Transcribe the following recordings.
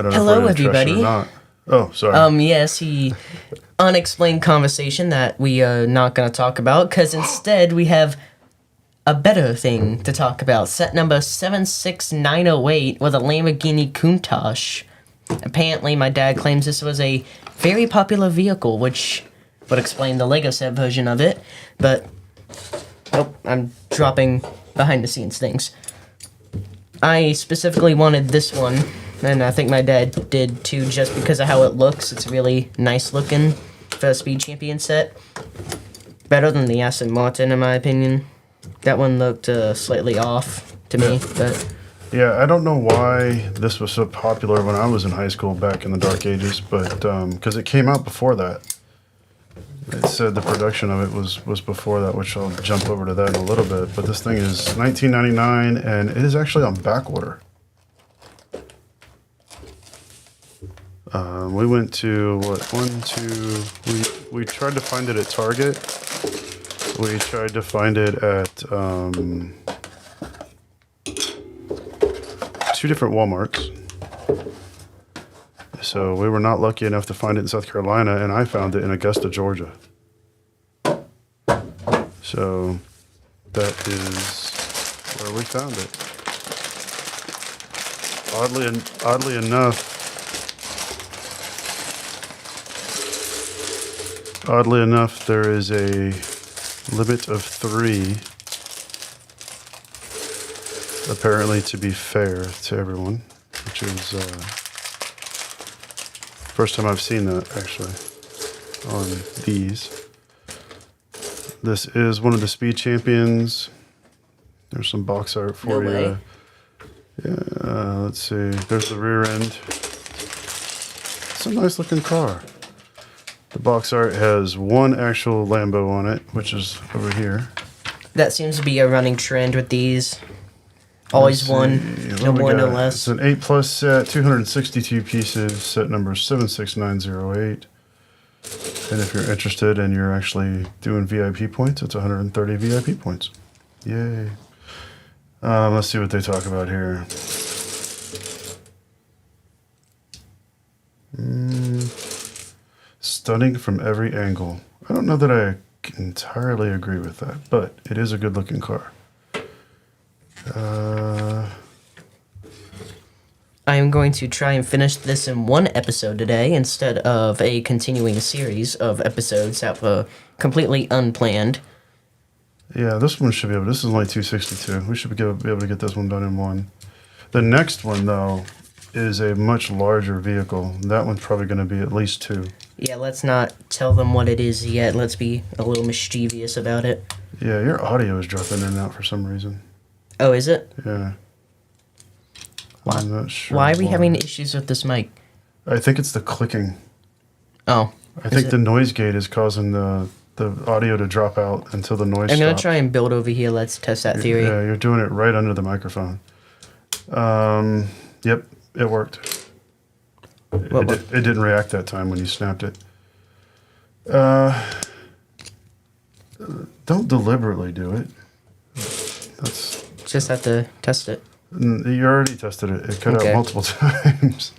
I don't know Hello, if we're gonna trust it everybody. or not. Oh, sorry. Yes, the unexplained conversation that we are not going to talk about, because instead we have a better thing to talk about. Set number 76908 with a Lamborghini Countach. Apparently, my dad claims this was a very popular vehicle, which would explain the Lego set version of it. But, oh, I'm dropping behind-the-scenes things. I specifically wanted this one, and I think my dad did too, just because of how it looks. It's really nice looking for a Speed Champion set. Better than the Aston Martin, in my opinion. That one looked slightly off to me, but... Yeah, I don't know why this was so popular when I was in high school back in the dark ages, but because it came out before that. It said the production of it was before that, which I'll jump over to that in a little bit. But this thing is $19.99, and it is actually on back order. We went to, we tried to find it at Target. We tried to find it at two different Walmarts. So we were not lucky enough to find it in South Carolina, and I found it in Augusta, Georgia. So that is where we found it. Oddly enough, there is a limit of 3. Apparently, to be fair to everyone, which is first time I've seen that actually on these. This is one of the Speed Champions. There's some box art for No you. way. Yeah, let's see. There's the rear end. It's a nice looking car. The box art has one actual Lambo on it, which is over here. That seems to be a running trend with these. Always one, no more, no less. It's an 8+ set, 262 pieces, set number 76908. And if you're interested and you're actually doing VIP points, it's 130 VIP points. Yay. Let's see what they talk about here. Stunning from every angle. I don't know that I entirely agree with that, but it is a good looking car. I am going to try and finish this in one episode today instead of a continuing series of episodes that were completely unplanned. Yeah, this one should be able. This is only 262. We should be able to get this one done in one. The next one, though, is a much larger vehicle. That one's probably going to be at least 2. Yeah, let's not tell them what it is yet. Let's be a little mischievous about it. Yeah, your audio is dropping in and out for some reason. Oh, is it? Yeah. I'm not sure. Why are we having issues with this mic? I think it's the clicking. Oh. I think the noise gate is causing the audio to drop out until the noise I'm going to stops. try and build over here. Let's test that theory. Yeah, you're doing it right under the microphone. Yep, it worked. It didn't react that time when you snapped it. Don't deliberately do it. Just have to test it. You already tested it. It cut Okay. out multiple times.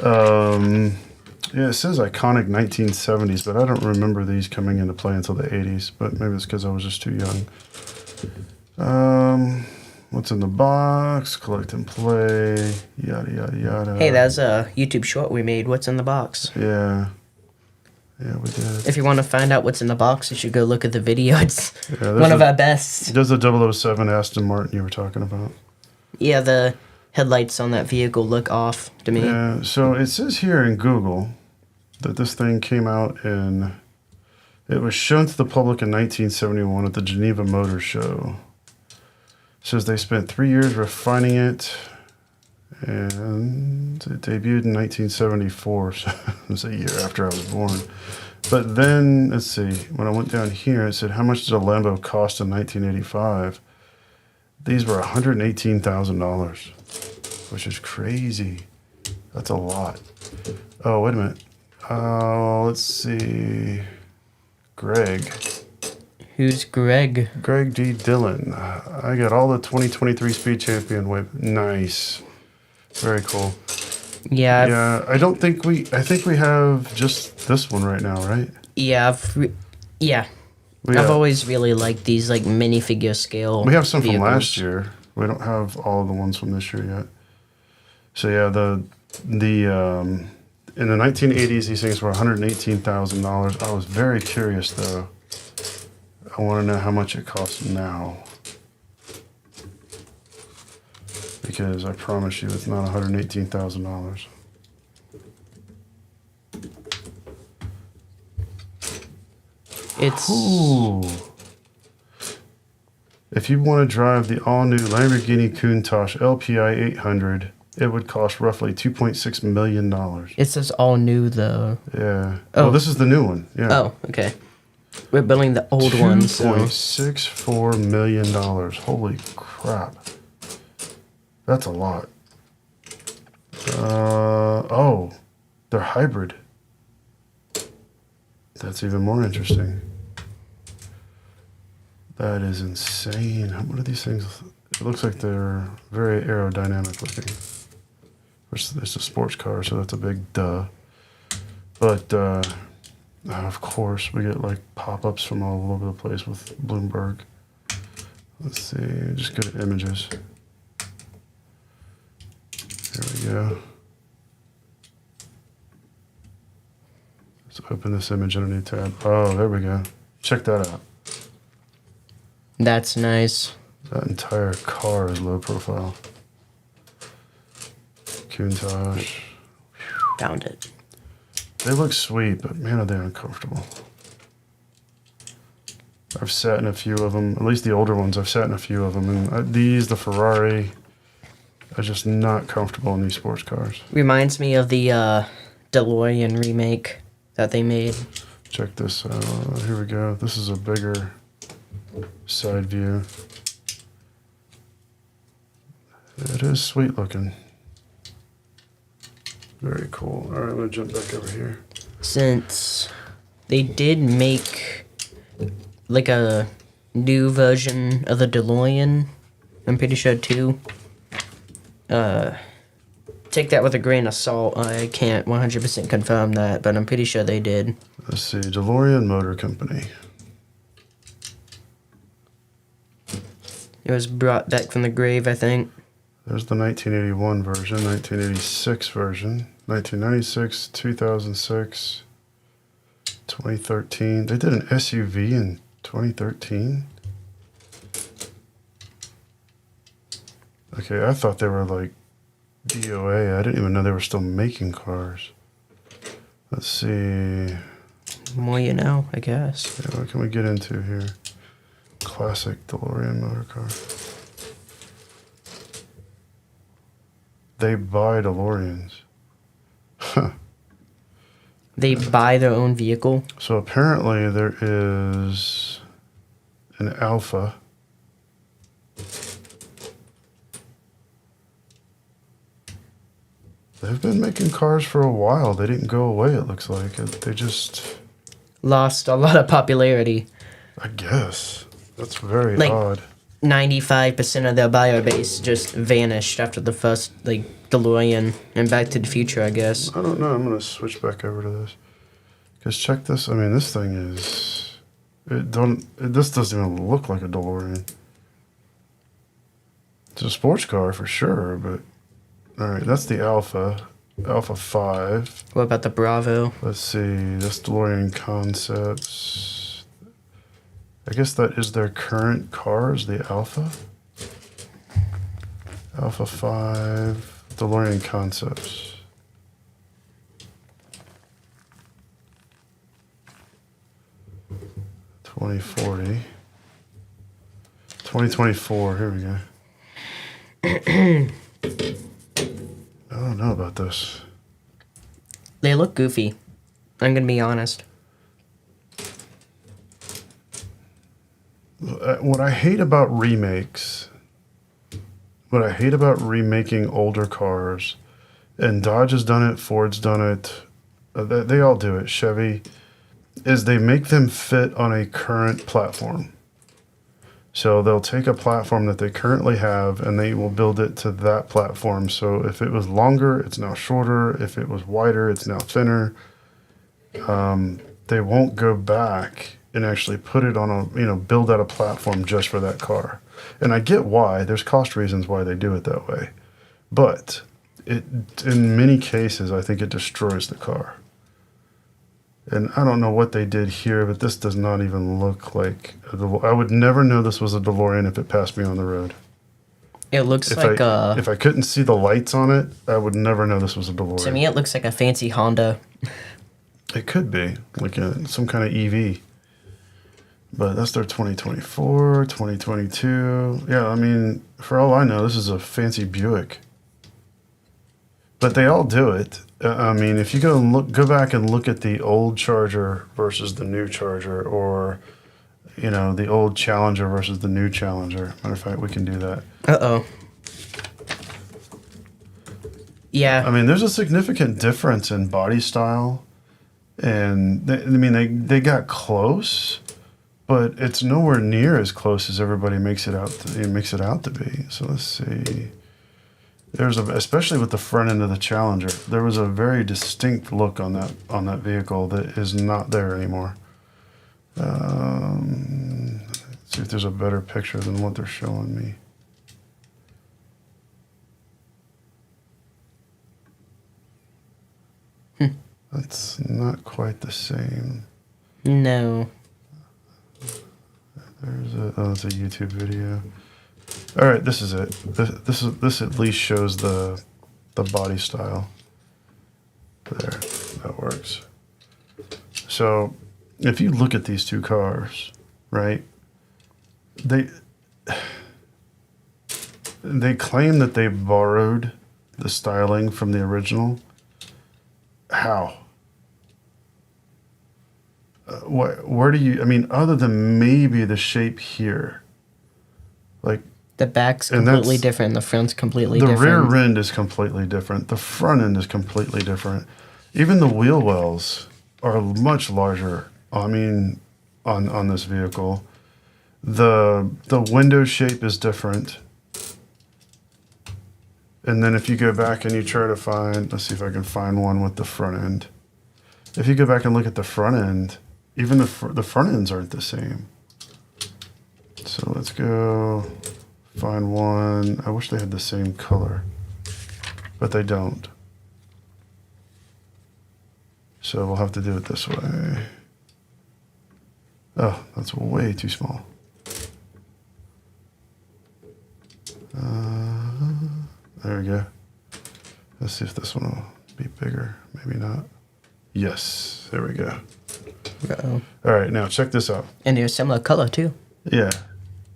Yeah, it says iconic 1970s, but I don't remember these coming into play until the 80s. But maybe it's because I was just too young. What's in the box? Collect and play. Yada, yada, yada. Hey, that's a YouTube short we made. What's in the box? Yeah. Yeah, we did. If you want to find out what's in the box, you should go look at the video. It's Yeah, one of our best. There's the 007 Aston Martin you were talking about. Yeah, the headlights on that vehicle look off to me. Yeah, so it says here in Google that this thing came out in... It was shown to the public in 1971 at the Geneva Motor Show. It says they spent 3 years refining it, and it debuted in 1974, so it was a year after I was born. But then, let's see, when I went down here, it said, how much did a Lambo cost in 1985? These were $118,000, which is crazy. That's a lot. Oh, wait a minute. Let's see. Greg. Who's Greg? Greg D. Dillon. I got all the 2023 Speed Champion whip. Nice. Very cool. Yeah, Yeah, I think we have just this one right now, right? yeah, yeah. We, I've uh, always really liked these like minifigure scale. we have some from vehicles. last year. We don't have all of the ones from this year yet. So yeah, the in the 1980s, these things were $118,000. I was very curious though. I want to know how much it costs now. Because I promise you it's not $118,000. It's Ooh. If you want to drive the all-new Lamborghini Countach LPI 800, it would cost roughly $2.6 million. it says all new though. Yeah. Oh. Well, this is the new one. Yeah. Oh, okay. We're building the old one, so $2.64 million. Holy crap. That's a lot. Oh, they're hybrid. That's even more interesting. That is insane. What are these things? It looks like they're very aerodynamic looking. Which it's a sports car, so that's a big duh. But of course, we get like pop-ups from all over the place with Bloomberg. Let's see, just go to images. There we go. Let's open this image in a new tab. Oh, there we go. Check that out. that's nice. That entire car is low profile. Countach. Found it. They look sweet, but man, are they uncomfortable. I've sat in a few of them, at least the older ones, I've sat in a few of them. And these, the Ferrari, are just not comfortable in these sports cars. Reminds me of the DeLorean remake that they made. Check this out. Here we go. This is a bigger side view. It is sweet looking. Very cool. All right, I'm going to jump back over here. Since they did make like a new version of the DeLorean, I'm pretty sure too. Take that with a grain of salt. I can't 100% confirm that, but I'm pretty sure they did. Let's see. DeLorean Motor Company. It was brought back from the grave, I think. There's the 1981 version, 1986 version, 1996, 2006, 2013. They did an SUV in 2013? Okay, I thought they were like DOA. I didn't even know they were still making cars. Let's see. More you know, I guess. Yeah, what can we get into here? Classic DeLorean motor car. They buy DeLoreans. Huh. They buy their own vehicle. So apparently there is an Alpha. They've been making cars for a while. They didn't go away, it looks like. They just... Lost a lot of popularity. I guess. That's very Like- odd. 95% of their buyer base just vanished after the first, like, DeLorean and Back to the Future, I guess. I don't know. I'm going to switch back over to this. Because check this. I mean, this thing is... This doesn't even look like a DeLorean. It's a sports car for sure, but... Alright, that's the Alpha. Alpha 5. What about the Bravo? Let's see. This DeLorean Concepts... I guess that is their current car, is the Alpha. Alpha 5, DeLorean Concepts. $2040. 2024, here we go. I don't know about this. They look goofy. I'm gonna be honest. What I hate about remakes, what I hate about remaking older cars, and Dodge has done it, Ford's done it, they all do it, Chevy, is they make them fit on a current platform. So they'll take a platform that they currently have and they will build it to that platform. So if it was longer, it's now shorter. If it was wider, it's now thinner. They won't go back and actually put it on build out a platform just for that car. And I get why. There's cost reasons why they do it that way. But in many cases, I think it destroys the car. And I don't know what they did here, but this does not even look like I would never know this was a DeLorean if it passed me on the road. It looks like if I couldn't see the lights on it, I would never know this was a DeLorean. To me, it looks like a fancy Honda. It could be like some kind of EV. But that's their 2024, 2022. Yeah, I mean, for all I know, this is a fancy Buick. But they all do it. I mean, if you go back and look at the old Charger versus the new Charger, or the old Challenger versus the new Challenger. Matter of fact, we can do that. Uh-oh. Yeah. I mean, there's a significant difference in body style, and they got close, but it's nowhere near as close as everybody makes it out to be. So let's see. Especially with the front end of the Challenger, there was a very distinct look on that vehicle that is not there anymore. Let's see if there's a better picture than what they're showing me. That's not quite the same. No. That's a YouTube video. All right, this is it. This at least shows the body style. There, that works. So, if you look at these two cars, right? They claim that they borrowed the styling from the original. How? Where do you? I mean, other than maybe the shape here, like. The back's completely different. The front's completely different. The rear end is completely different. The front end is completely different. Even the wheel wells are much larger. I mean, on this vehicle, the window shape is different. And then if you go back and you try to find, let's see if I can find one with the front end. If you go back and look at the front end, even the front ends aren't the same. So let's go. Find one. I wish they had the same color, but they don't. So we'll have to do it this way. Oh, that's way too small. There we go. Let's see if this one will be bigger. Maybe not. Yes, there we go. Uh-oh. All right, now check this out. And they're similar color too. Yeah.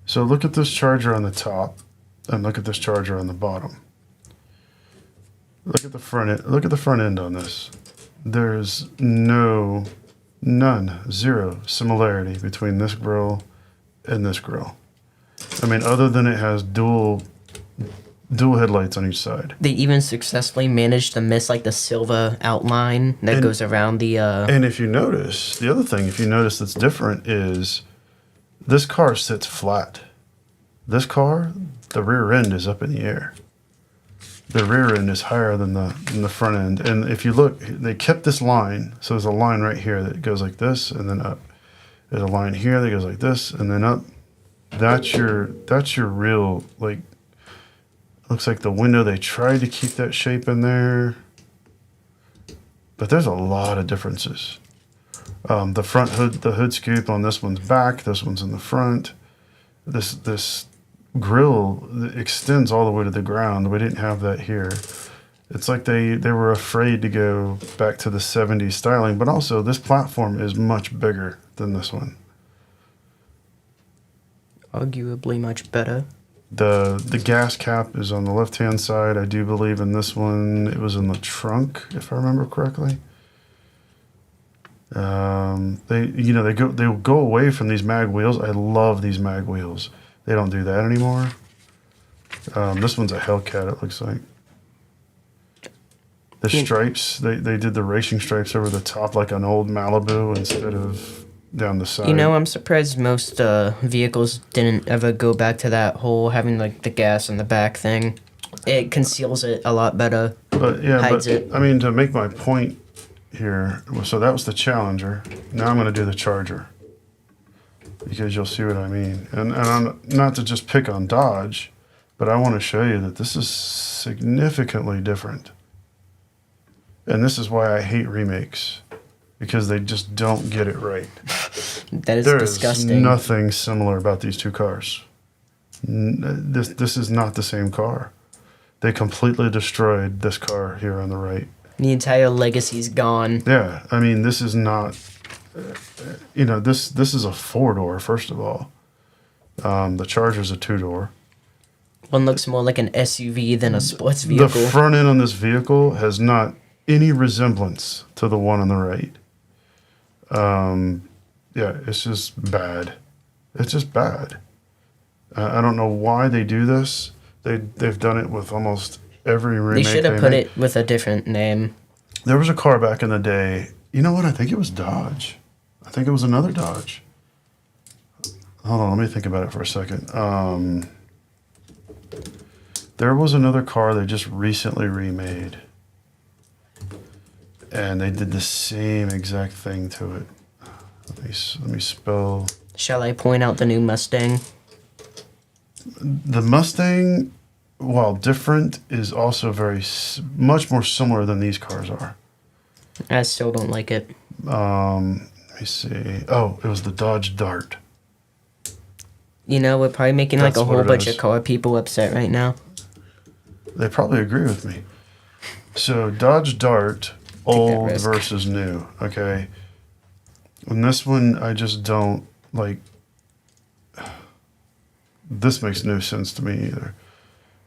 So look at this Charger on the top, and look at this Charger on the bottom. Look at the front end. Look at the front end on this. There's zero similarity between this grille and this grille. I mean, other than it has dual headlights on each side. They even successfully managed to miss like the silver outline that goes around the. And if you notice, the other thing, if you notice that's different is. This car sits flat. This car, the rear end is up in the air. The rear end is higher than the front end. And if you look, they kept this line. So there's a line right here that goes like this and then up. There's a line here that goes like this and then up. That's your real, like, looks like the window. They tried to keep that shape in there. But there's a lot of differences. The front hood, the hood scoop on this one's back, this one's in the front. This grille extends all the way to the ground. We didn't have that here. It's like they were afraid to go back to the 70s styling, but also this platform is much bigger than this one. Arguably much better. The gas cap is on the left-hand side. I do believe in this one it was in the trunk, if I remember correctly. They'll go away from these mag wheels. I love these mag wheels. They don't do that anymore. This one's a Hellcat, it looks like. The stripes, they did the racing stripes over the top like an old Malibu instead of down the side. You know, I'm surprised most vehicles didn't ever go back to that whole having like the gas in the back thing. It conceals it a lot better. but yeah, hides but it. I mean, to make my point here, so that was the Challenger. Now I'm going to do the Charger because you'll see what I mean. And I'm not to just pick on Dodge, but I want to show you that this is significantly different. And this is why I hate remakes, because they just don't get it right. That is There disgusting. is nothing similar about these two cars. This is not the same car. They completely destroyed this car here on the right. The entire legacy's gone. Yeah, I mean, this is not, this is a 4-door, first of all. The Charger's a 2-door. One looks more like an SUV than a sports vehicle. The front end on this vehicle has not any resemblance to the one on the right. Yeah, it's just bad. It's just bad. I don't know why they do this. They've done it with almost every remake. They should have put it with a different name. There was a car back in the day. You know what? I think it was Dodge. I think it was another Dodge. Hold on, let me think about it for a second. There was another car they just recently remade. And they did the same exact thing to it. Let me spell. Shall I point out the new Mustang? The Mustang, while different, is also much more similar than these cars are. I still don't like it. Let me see. Oh, it was the Dodge Dart. You know, we're probably making like That's a whole what it bunch is. of car people upset right now. They probably agree with me. So Dodge Dart, old risk. versus new. Okay. And this one, I just don't like. This makes no sense to me either.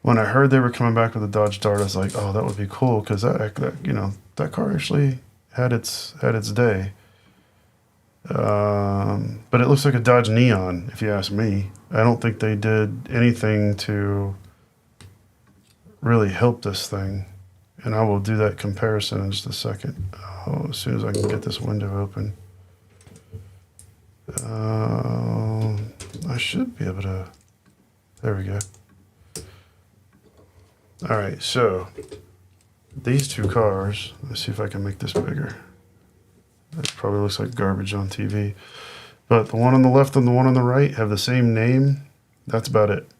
When I heard they were coming back with a Dodge Dart, I was like, "Oh, that would be cool," because that car actually had its day. But it looks like a Dodge Neon, if you ask me. I don't think they did anything to really help this thing, and I will do that comparison in just a second. Oh, as soon as I can get this window open. I should be able to. There we go. All right, so these two cars. Let's see if I can make this bigger. It probably looks like garbage on TV. But the one on the left and the one on the right have the same name. That's about it.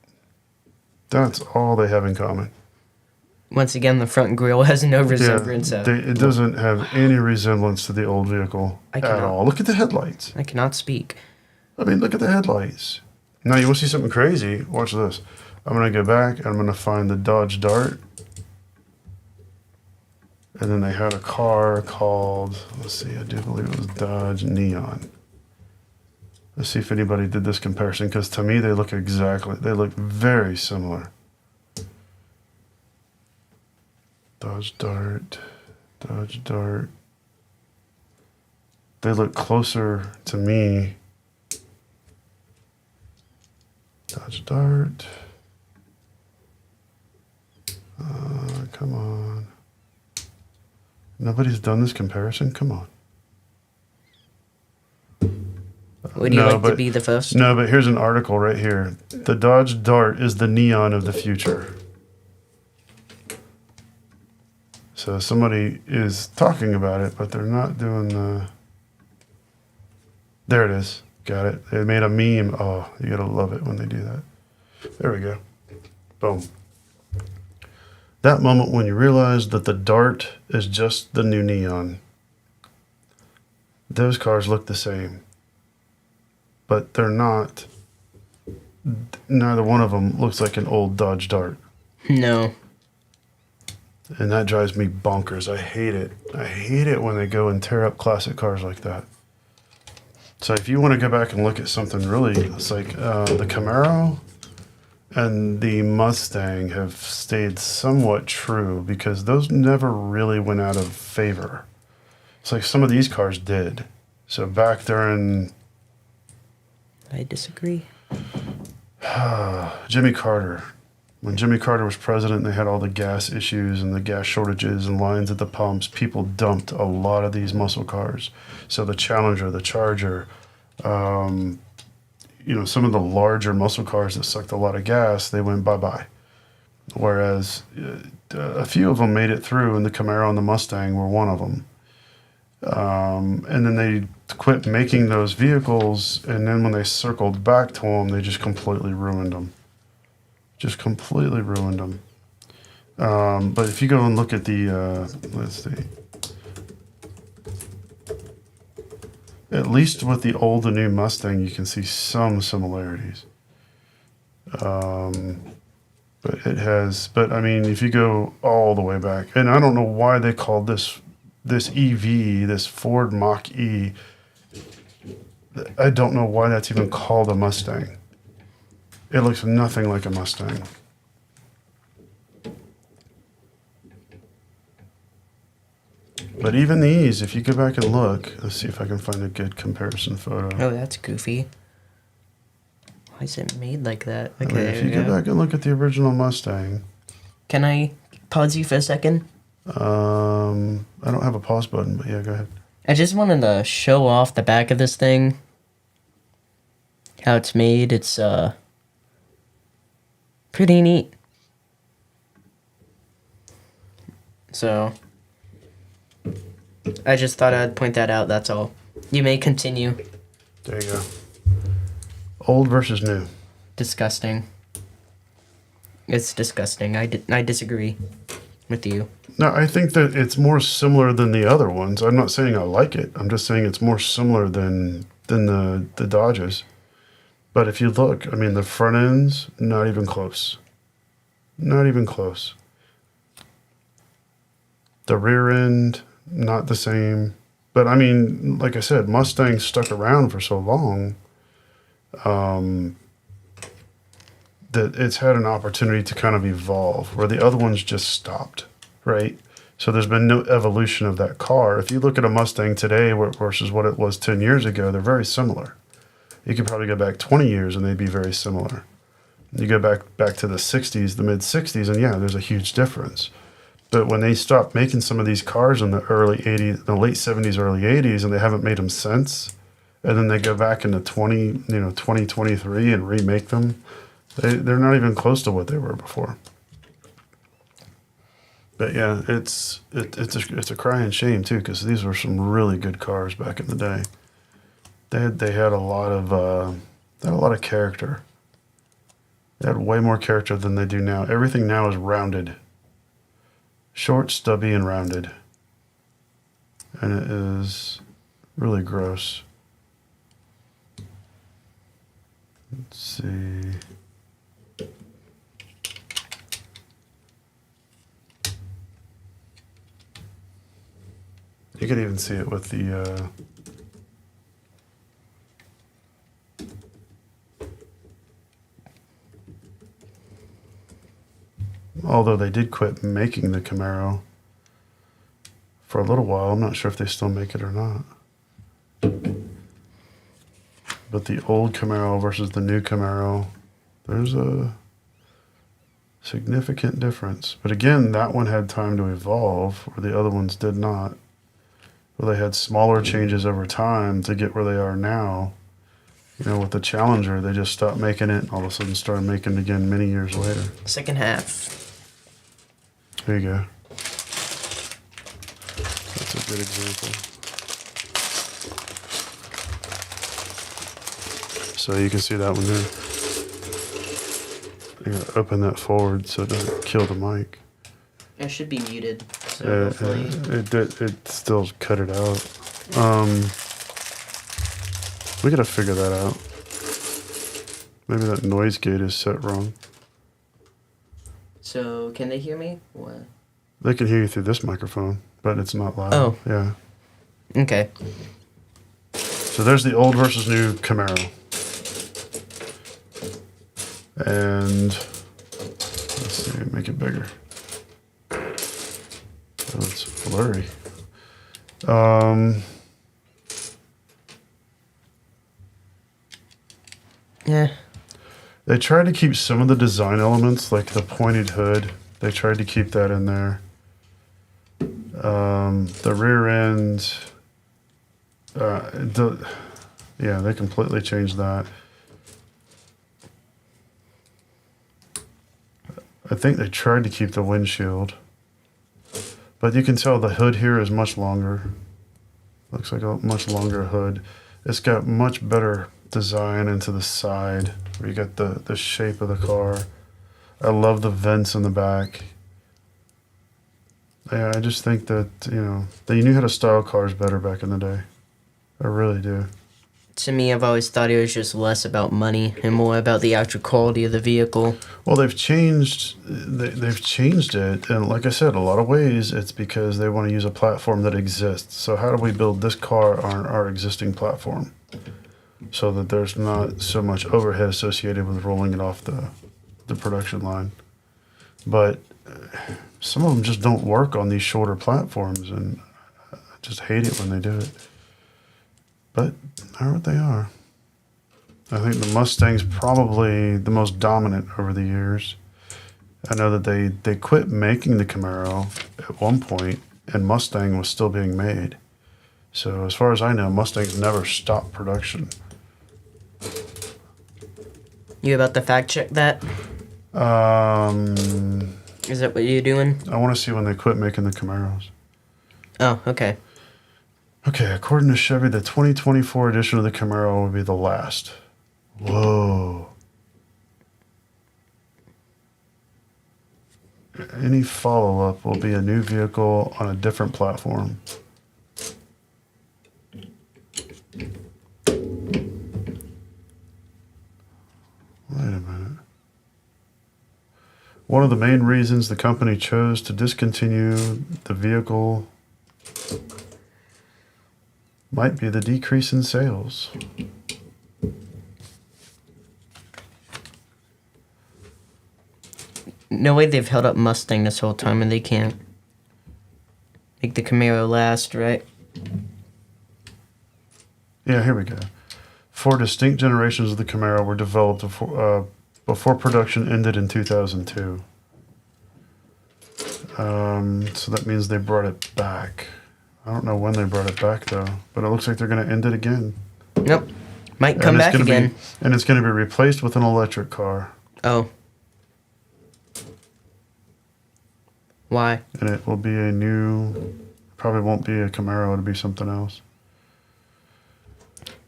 That's all they have in common. Once again, the front grille has no resemblance. It doesn't have any resemblance to the old vehicle at all. Look at the headlights. I cannot speak. I mean, look at the headlights. Now, you want to see something crazy? Watch this. I'm going to go back and I'm going to find the Dodge Dart. And then they had a car called, let's see, I do believe it was Dodge Neon. Let's see if anybody did this comparison, because to me they look very similar. Dodge Dart, Dodge Dart. They look closer to me. Dodge Dart. Come on. Nobody's done this comparison? Come on. Would you like to be the first? No, but here's an article right here. The Dodge Dart is the Neon of the future. So somebody is talking about it, but they're not doing the... There it is. Got it. They made a meme. Oh, you gotta love it when they do that. There we go. Boom. That moment when you realize that the Dart is just the new Neon. Those cars look the same, but they're not. Neither one of them looks like an old Dodge Dart. No. And that drives me bonkers. I hate it. I hate it when they go and tear up classic cars like that. So if you want to go back and look at something really, it's like the Camaro and the Mustang have stayed somewhat true, because those never really went out of favor. It's like some of these cars did. So back during... I disagree. Jimmy Carter. When Jimmy Carter was president, they had all the gas issues and the gas shortages and lines at the pumps. People dumped a lot of these muscle cars. So the Challenger, the Charger, Some of the larger muscle cars that sucked a lot of gas, they went bye-bye. Whereas a few of them made it through, and the Camaro and the Mustang were one of them. And then they quit making those vehicles, and then when they circled back to them, they just completely ruined them. Just completely ruined them. But if you go and look at the, let's see, at least with the old and new Mustang, you can see some similarities. But I mean, if you go all the way back, and I don't know why they called this EV, this Ford Mach-E, I don't know why that's even called a Mustang. It looks nothing like a Mustang. But even these, if you go back and look, let's see if I can find a good comparison photo. Oh, that's goofy. Why is it made like that? I Okay, mean, if you go back and look at the original Mustang, can I pause you for a second? I don't have a pause button, but yeah, go ahead. I just wanted to show off the back of this thing. How it's made. It's pretty neat. So I just thought I'd point that out, that's all. You may continue. There you go. Old versus new. Disgusting. It's disgusting. I disagree with you. No, I think that it's more similar than the other ones. I'm not saying I like it. I'm just saying it's more similar than the Dodges. But if you look, I mean, the front ends, not even close. Not even close. The rear end, not the same. But I mean, like I said, Mustang stuck around for so long that it's had an opportunity to kind of evolve, where the other ones just stopped, right? So there's been no evolution of that car. If you look at a Mustang today versus what it was 10 years ago, they're very similar. You could probably go back 20 years and they'd be very similar. You go back to the 60s, the mid-60s, and yeah, there's a huge difference. But when they stopped making some of these cars in the early 80s, the late 70s, early 80s, and they haven't made them since, and then they go back into 2023 and remake them, they're not even close to what they were before. But yeah, it's a crying shame too, because these were some really good cars back in the day. They had a lot of character. They had way more character than they do now. Everything now is rounded. Short, stubby, and rounded. And it is really gross. Let's see. You could even see it with the although they did quit making the Camaro for a little while. I'm not sure if they still make it or not. But the old Camaro versus the new Camaro, there's a significant difference. But again, that one had time to evolve, where the other ones did not. Well, they had smaller changes over time to get where they are now. You know, with the Challenger, they just stopped making it and all of a sudden started making it again many years later. Second half. There you go. That's a good example. So you can see that one there. You gotta open that forward so it doesn't kill the mic. It should be muted. So hopefully. It still cut it out. We gotta figure that out. Maybe that noise gate is set wrong. So can they hear me? What? They can hear you through this microphone, but it's not loud. Oh. Yeah. Okay. So there's the old versus new Camaro. And let's see, make it bigger. Oh, it's blurry. Yeah. They tried to keep some of the design elements, like the pointed hood. They tried to keep that in there. The rear end, Yeah, they completely changed that. I think they tried to keep the windshield. But you can tell the hood here is much longer. Looks like a much longer hood. It's got much better design into the side where you got the shape of the car. I love the vents in the back. Yeah, I just think that, they knew how to style cars better back in the day. I really do. To me, I've always thought it was just less about money and more about the actual quality of the vehicle. Well, they've changed it, and like I said, a lot of ways it's because they want to use a platform that exists. So how do we build this car on our existing platform so that there's not so much overhead associated with rolling it off the production line? But some of them just don't work on these shorter platforms, and I just hate it when they do it. But they're what they are. I think the Mustang's probably the most dominant over the years. I know that they quit making the Camaro at one point, and Mustang was still being made. So as far as I know, Mustang's never stopped production. You about to fact check that? Is that what you're doing? I want to see when they quit making the Camaros. Oh, okay. Okay, according to Chevy, the 2024 edition of the Camaro will be the last. Whoa. Any follow-up will be a new vehicle on a different platform. Wait a minute. One of the main reasons the company chose to discontinue the vehicle might be the decrease in sales. No way they've held up Mustang this whole time and they can't make the Camaro last, right? Yeah, here we go. 4 distinct generations of the Camaro were developed before production ended in 2002. So that means they brought it back. I don't know when they brought it back, though, but it looks like they're going to end it again. Nope. Might come back again. And it's going to be replaced with an electric car. Oh. Why? And it will be probably won't be a Camaro, it'll be something else.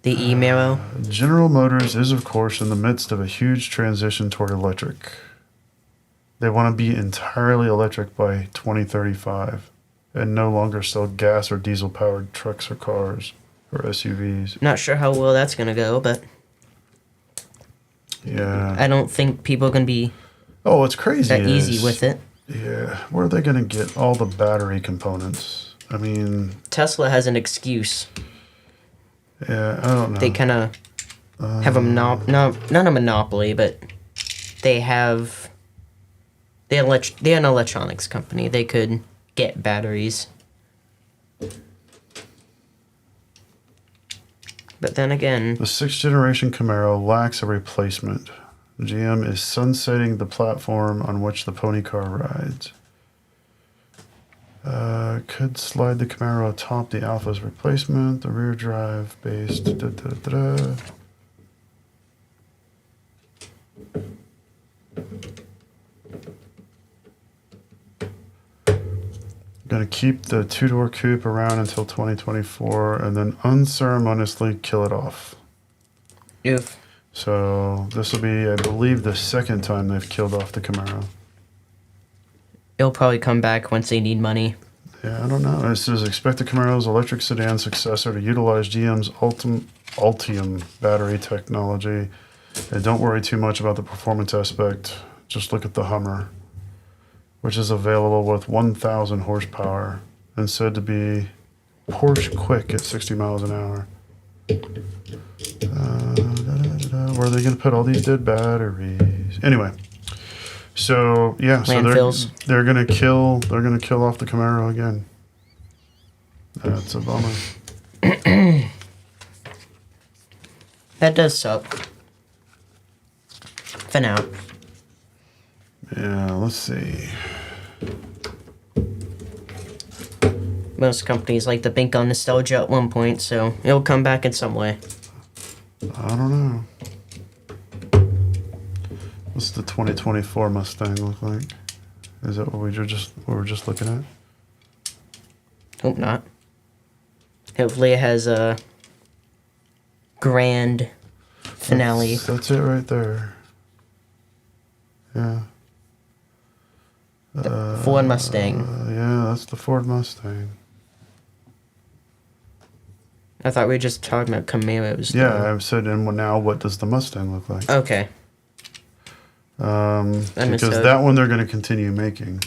The E-Maro? General Motors is, of course, in the midst of a huge transition toward electric. They want to be entirely electric by 2035 and no longer sell gas or diesel-powered trucks or cars or SUVs. Not sure how well that's going to go, but yeah, I don't think people are going to be it's crazy that easy with it. Yeah, where are they going to get all the battery components? I mean, Tesla has an excuse. Yeah, I don't know. They kind of have a not a monopoly, but they're an electronics company. They could get batteries. But then again, the 6th generation Camaro lacks a replacement. GM is sunsetting the platform on which the pony car rides. Could slide the Camaro atop the Alpha's replacement, the rear drive based. Going to keep the 2-door coupe around until 2024 and then unceremoniously kill it off. oof. So this will be, I believe, the second time they've killed off the Camaro. It'll probably come back once they need money. Yeah, I don't know. It says expect the Camaro's electric sedan successor to utilize GM's Ultium battery technology. And don't worry too much about the performance aspect. Just look at the Hummer, which is available with 1,000 horsepower and said to be Porsche quick at 60 miles an hour. Where are they going to put all these dead batteries? Anyway, so yeah, Landfills. so they're going to kill off the Camaro again. That's a bummer. That does suck. For now. Yeah, let's see. Most companies like to bank on nostalgia at one point, so it'll come back in some way. I don't know. What's the 2024 Mustang look like? Is that what we were just looking at? Hope not. Hopefully it has a grand finale. That's it right there. Yeah. The Ford Mustang. Yeah, that's the Ford Mustang. I thought we were just talking about Camaros. Yeah, though. I've said, and now what does the Mustang look like? Okay. Because understood. that one they're going to continue making.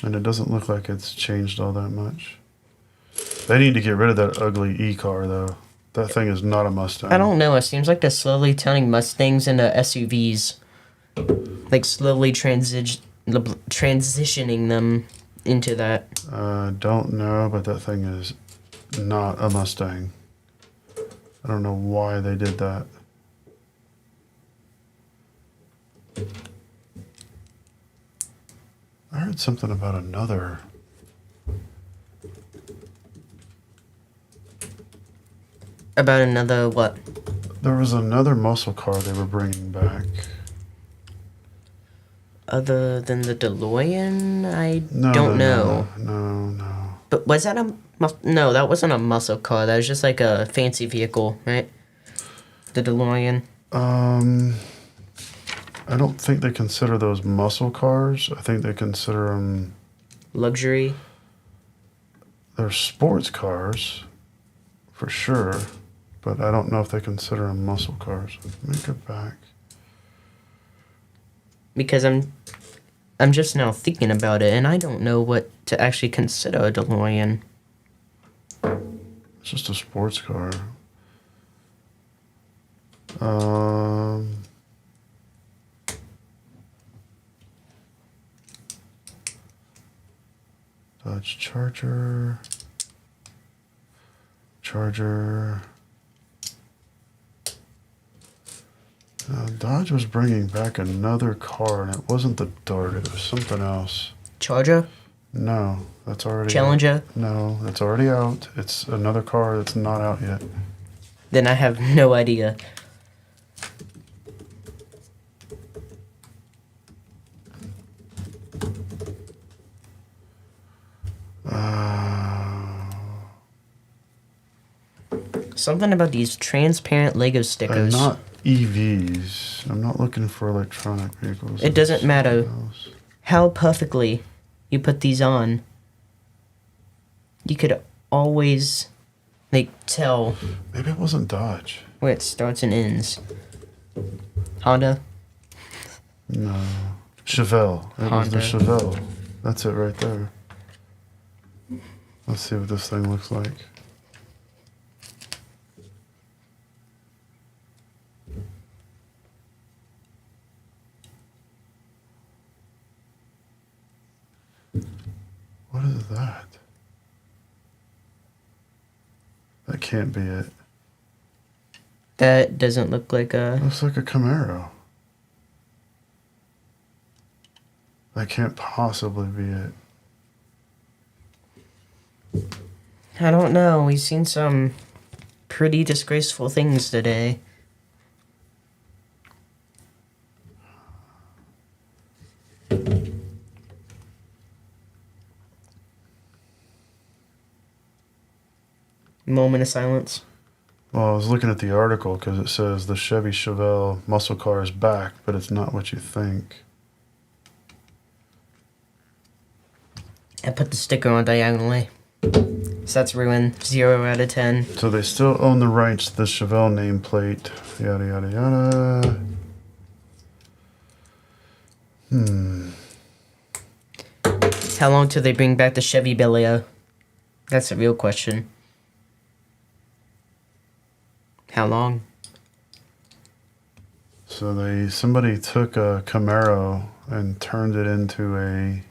And it doesn't look like it's changed all that much. They need to get rid of that ugly E-car, though. That thing is not a Mustang. I don't know. It seems like they're slowly turning Mustangs into SUVs. Like slowly transitioning them into that. Don't know, but that thing is not a Mustang. I don't know why they did that. I heard something about another. About another what? There was another muscle car they were bringing back. Other than the DeLorean? I No, don't no, know. no. But was that no, that wasn't a muscle car. That was just like a fancy vehicle, right? The DeLorean. I don't think they consider those muscle cars. I think they consider them. Luxury. They're sports cars, for sure. But I don't know if they consider them muscle cars. Let me go back. Because I'm just now thinking about it, and I don't know what to actually consider a DeLorean. It's just a sports car. Dodge Charger. Dodge was bringing back another car, and it wasn't the Dart. It was something else. Charger? No, that's already Challenger? No, that's already out. It's another car that's not out yet. Then I have no idea. Something about these transparent Lego And stickers. not EVs. I'm not looking for electronic vehicles. It doesn't matter Something else. how perfectly you put these on. You could always, like, tell Maybe it wasn't Dodge. where it starts and ends. Honda? No. Chevelle. It was the Honda. Chevelle. That's it right there. Let's see what this thing looks like. What is that? That can't be it. That doesn't look like a... Looks like a Camaro. That can't possibly be it. I don't know. We've seen some pretty disgraceful things today. Moment of silence. Well, I was looking at the article because it says the Chevy Chevelle muscle car is back, but it's not what you think. I put the sticker on diagonally. So that's ruined. 0 out of 10. So they still own the rights to the Chevelle nameplate. Yada, yada, yada. How long till they bring back the Chevy Bel Air? That's the real question. How long? So somebody took a Camaro and turned it into a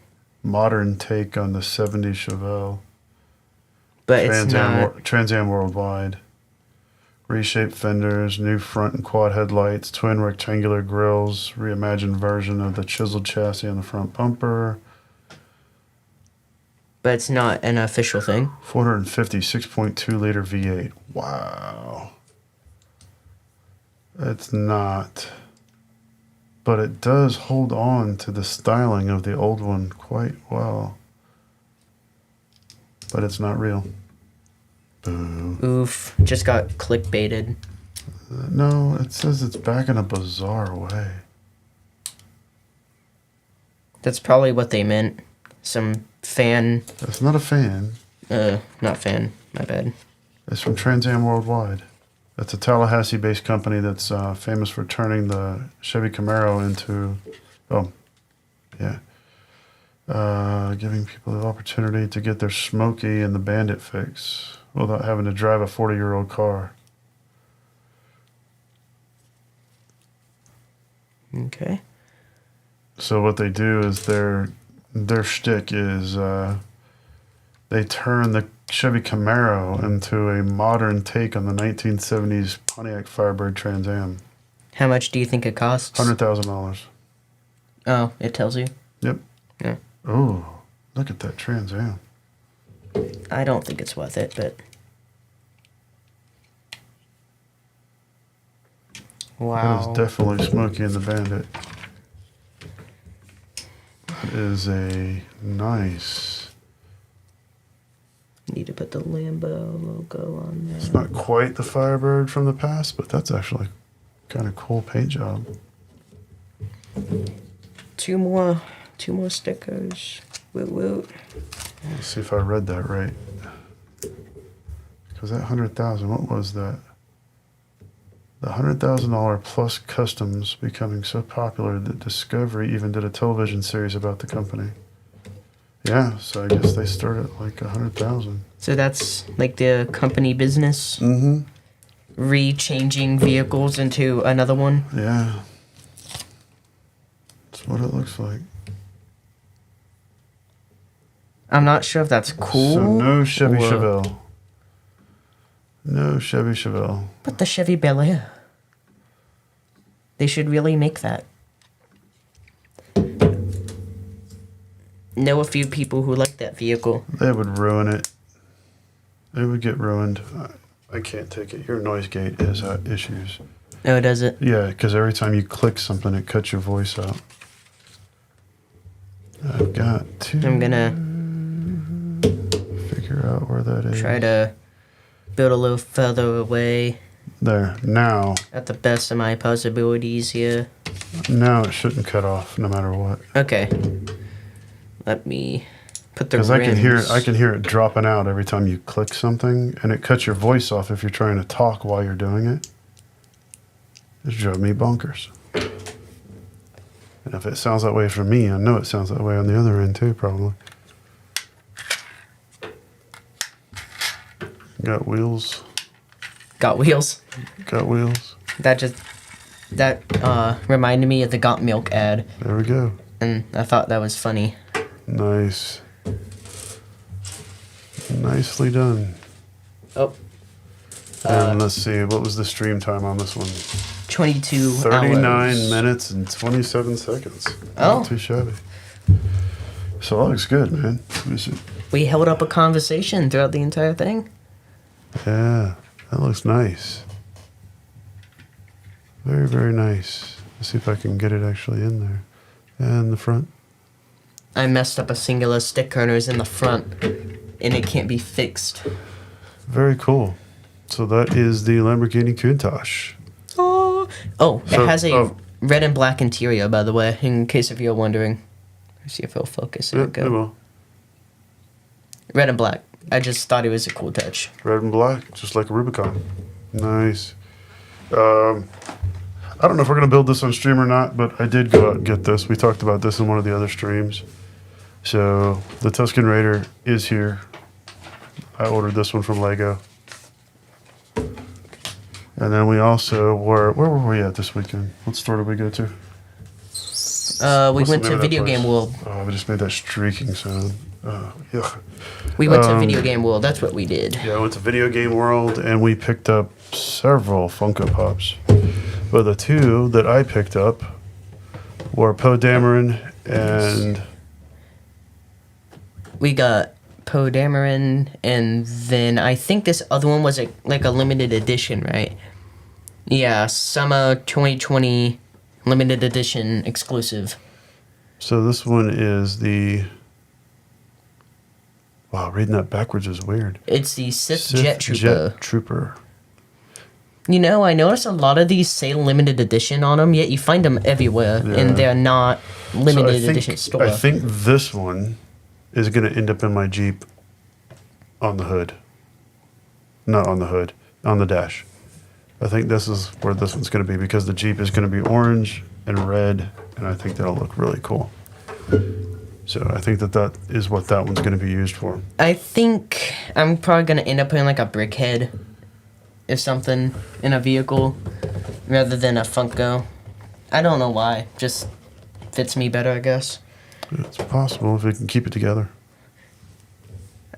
modern take on the 70s Chevelle. But it's not. Trans Am Worldwide. Reshaped fenders, new front and quad headlights, twin rectangular grills, reimagined version of the chiseled chassis on the front bumper. But it's not an official thing. 450 6.2 liter V8. Wow. It's not. But it does hold on to the styling of the old one quite well. But it's not real. Boo. Oof. Just got clickbaited. No, it says it's back in a bizarre way. That's probably what they meant. Some fan. It's not a fan. Not fan. My bad. It's from Trans Am Worldwide. It's a Tallahassee-based company that's famous for turning the Chevy Camaro into, giving people the opportunity to get their Smokey and the Bandit fix without having to drive a 40-year-old car. Okay. So what they do is their shtick is they turn the Chevy Camaro into a modern take on the 1970s Pontiac Firebird Trans Am. How much do you think it costs? $100,000. Oh, it tells you? Yep. Yeah. Oh, look at that Trans Am. I don't think it's worth it, but... Wow. That is definitely Smokey and the Bandit. That is a nice... Need to put the Lambo logo on there. It's not quite the Firebird from the past, but that's actually kind of cool paint job. Two more stickers. Woot woot. Let's see if I read that right. Because that 100,000, what was that? The $100,000 plus customs becoming so popular that Discovery even did a television series about the company. Yeah, so I guess they started at like 100,000. So that's like the company business? Mm-hmm. Re-changing vehicles into another one? Yeah. That's what it looks like. I'm not sure if that's cool. So no Chevy or- Chevelle. No Chevy Chevelle. But the Chevy Bel Air. They should really make that. Know a few people who like that vehicle. They would ruin it. It would get ruined. I can't take it. Your noise gate has issues. Oh, does it? Yeah, because every time you click something, it cuts your voice out. I've got to I'm gonna figure out where that is. try to build a little further away There. Now at the best of my possibilities here. it shouldn't cut off no matter what. Okay. Let me put the Because rims. I can hear it dropping out every time you click something, and it cuts your voice off if you're trying to talk while you're doing it. It drove me bonkers. And if it sounds that way for me, I know it sounds that way on the other end too, probably. Got wheels. Got wheels. Got wheels. That reminded me of the Got Milk ad, There we go. and I thought that was funny. Nice. Nicely done. Oh. And let's see, what was the stream time on this one? 22 39 hours. minutes and 27 seconds. Oh. Not too shabby. So that looks good, man. Let me see. We held up a conversation throughout the entire thing. Yeah, that looks nice. Very, very nice. Let's see if I can get it actually in there. And the front. I messed up a singular stick corners in the front, and it can't be fixed. Very cool. So that is the Lamborghini Countach. Oh, So- it has a oh. red and black interior, by the way, in case if you're wondering. Let's see if it'll focus. There Yeah, we go. it will. Red and black. I just thought it was a cool touch. Red and black, just like a Rubicon. Nice. I don't know if we're going to build this on stream or not, but I did go out and get this. We talked about this in one of the other streams. So the Tuscan Raider is here. I ordered this one from Lego. And then we also were, where were we at this weekend? What store did we go to? We What's went the to name of that Video place? Game World. Oh, we just made that streaking sound. Yuck. We went to Video Game World. That's what we did. Yeah, I went to Video Game World and we picked up several Funko Pops. But the two that I picked up were Poe Dameron and We got Poe Dameron, and then I think this other one was like a limited edition, right? Yeah, summer 2020 limited edition exclusive. So this one is the... Wow, reading that backwards is weird. It's the Sith Jet Trooper. Jet Trooper. You know, I notice a lot of these say limited edition on them, yet you find them everywhere, and they're not limited edition store. I think this one is going to end up in my Jeep on the hood. Not on the hood, on the dash. I think this is where this one's going to be because the Jeep is going to be orange and red, and I think that'll look really cool. So I think that is what that one's going to be used for. I think I'm probably going to end up putting like a brick head or something in a vehicle rather than a Funko. I don't know why. Just fits me better, I guess. It's possible if we can keep it together.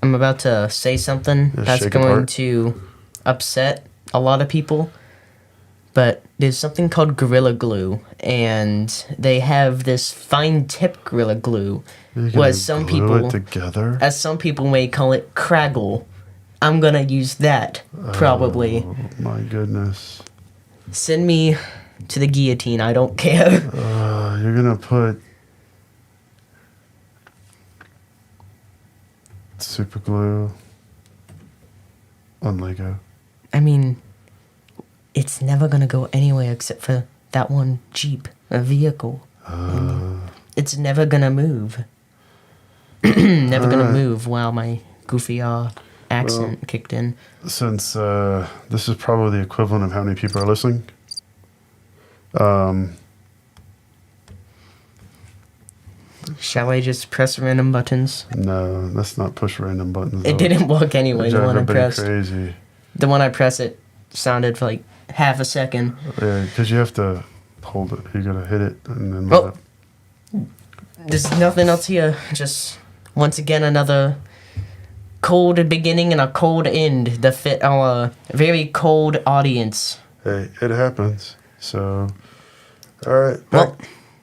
I'm about to say something that's going apart. to upset a lot of people. But there's something called Gorilla Glue, and they have this fine tip Gorilla Glue. As some people may call it Craggle. I'm gonna use that, probably. Oh, my goodness. Send me to the guillotine, I don't care. You're gonna put super glue on Lego. I mean, it's never gonna go anywhere except for that one Jeep, a vehicle. It's never gonna move. Never gonna move while my goofy accent kicked in. Since this is probably the equivalent of how many people are listening, shall I just press random buttons? no, let's not push random buttons. It didn't work anyway. Drive The one I everybody pressed. crazy. The one I pressed, it sounded for like half a second. Yeah, because you have to hold it. You gotta hit it and then. Oh. There's nothing else here. Just once again another cold beginning and a cold end to fit our very cold audience. Hey, it happens. So, all right,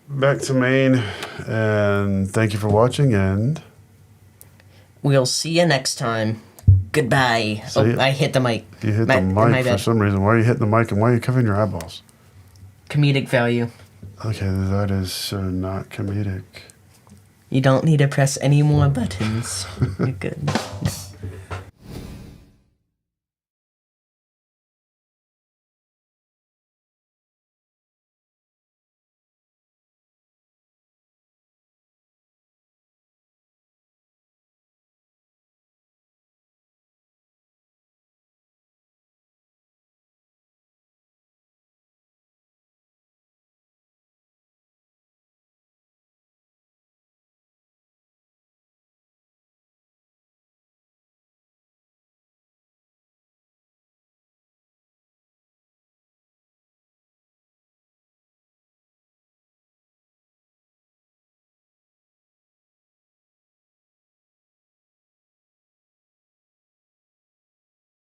back to Maine, and thank you for watching. And we'll see you next time. Goodbye. I hit the mic. You hit the mic for some reason. Why are you hitting the mic and why are you covering your eyeballs? Comedic value. Okay, that is so not comedic. You don't need to press any more buttons. You're good.